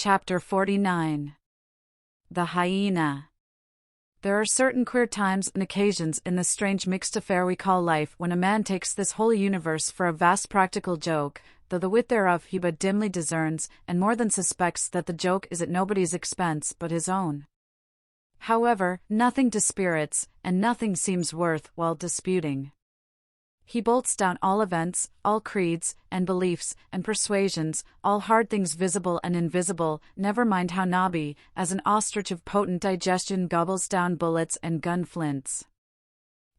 Chapter 49. The Hyena. There are certain queer times and occasions in this strange mixed affair we call life when a man takes this whole universe for a vast practical joke, though the wit thereof he but dimly discerns, and more than suspects that the joke is at nobody's expense but his own. However, nothing dispirits, and nothing seems worth while disputing. He bolts down all events, all creeds, and beliefs, and persuasions, all hard things visible and invisible, never mind how knobby, as an ostrich of potent digestion gobbles down bullets and gun flints.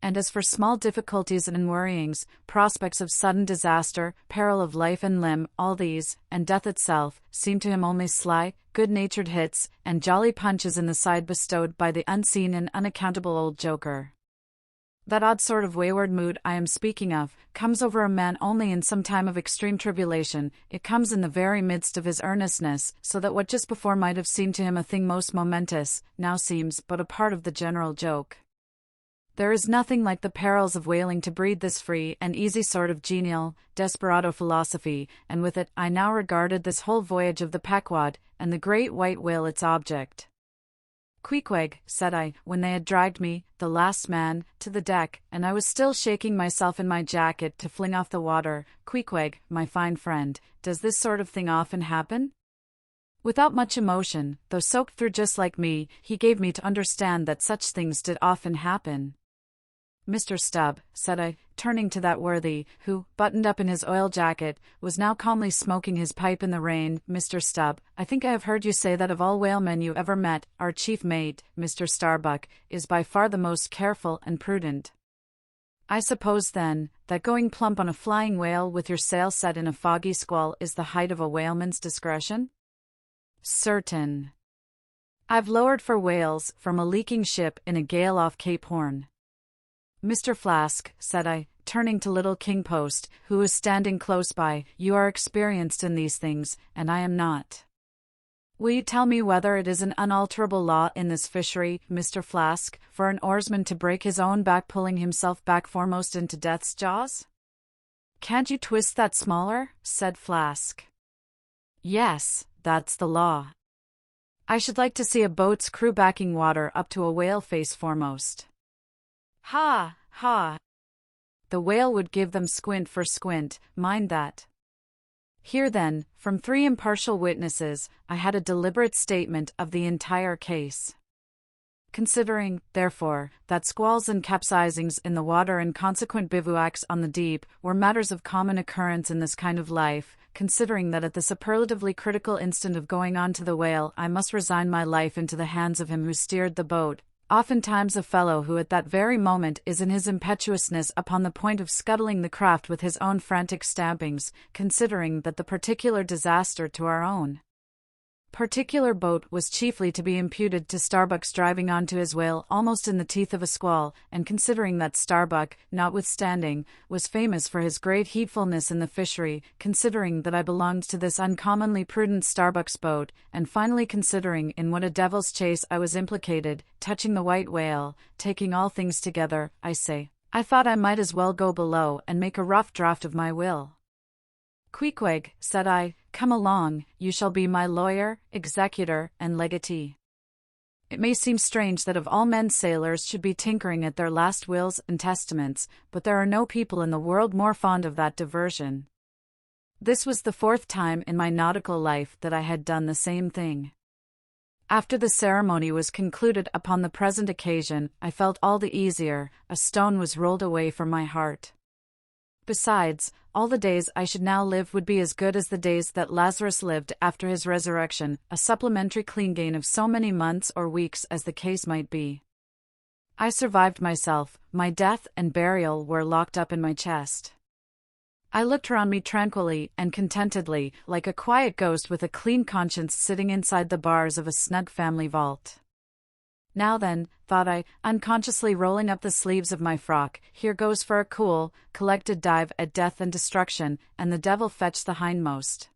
And as for small difficulties and worryings, prospects of sudden disaster, peril of life and limb, all these, and death itself, seem to him only sly, good-natured hits, and jolly punches in the side bestowed by the unseen and unaccountable old joker. That odd sort of wayward mood I am speaking of comes over a man only in some time of extreme tribulation. It comes in the very midst of his earnestness, so that what just before might have seemed to him a thing most momentous, now seems but a part of the general joke. There is nothing like the perils of whaling to breed this free and easy sort of genial, desperado philosophy, and with it I now regarded this whole voyage of the Pequod, and the great white whale its object. "Queequeg," said I, when they had dragged me, the last man, to the deck, and I was still shaking myself in my jacket to fling off the water, "Queequeg, my fine friend, does this sort of thing often happen?" Without much emotion, though soaked through just like me, he gave me to understand that such things did often happen. "Mr. Stubb," said I, turning to that worthy, who, buttoned up in his oil jacket, was now calmly smoking his pipe in the rain, "Mr. Stubb, I think I have heard you say that of all whalemen you ever met, our chief mate, Mr. Starbuck, is by far the most careful and prudent. I suppose, then, that going plump on a flying whale with your sail set in a foggy squall is the height of a whaleman's discretion?" "Certain. I've lowered for whales from a leaking ship in a gale off Cape Horn." "Mr. Flask," said I, turning to little King Post, who was standing close by, "you are experienced in these things, and I am not. Will you tell me whether it is an unalterable law in this fishery, Mr. Flask, for an oarsman to break his own back pulling himself back foremost into death's jaws?" "Can't you twist that smaller?" said Flask. "Yes, that's the law. I should like to see a boat's crew backing water up to a whale face foremost. Ha, ha. The whale would give them squint for squint, mind that." Here then, from three impartial witnesses, I had a deliberate statement of the entire case. Considering, therefore, that squalls and capsizings in the water and consequent bivouacs on the deep were matters of common occurrence in this kind of life, considering that at the superlatively critical instant of going on to the whale I must resign my life into the hands of him who steered the boat, oftentimes a fellow who at that very moment is in his impetuousness upon the point of scuttling the craft with his own frantic stampings, considering that the particular disaster to our own particular boat was chiefly to be imputed to Starbuck's driving on to his whale almost in the teeth of a squall, and considering that Starbuck, notwithstanding, was famous for his great heedfulness in the fishery, considering that I belonged to this uncommonly prudent Starbuck's boat, and finally considering in what a devil's chase I was implicated, touching the white whale, taking all things together, I say, I thought I might as well go below and make a rough draft of my will. "Queequeg," said I, "come along, you shall be my lawyer, executor, and legatee." It may seem strange that of all men sailors should be tinkering at their last wills and testaments, but there are no people in the world more fond of that diversion. This was the fourth time in my nautical life that I had done the same thing. After the ceremony was concluded upon the present occasion, I felt all the easier, a stone was rolled away from my heart. Besides, all the days I should now live would be as good as the days that Lazarus lived after his resurrection, a supplementary clean gain of so many months or weeks as the case might be. I survived myself, my death and burial were locked up in my chest. I looked around me tranquilly and contentedly, like a quiet ghost with a clean conscience sitting inside the bars of a snug family vault. "Now then," thought I, unconsciously rolling up the sleeves of my frock, "here goes for a cool, collected dive at death and destruction, and the devil fetch the hindmost."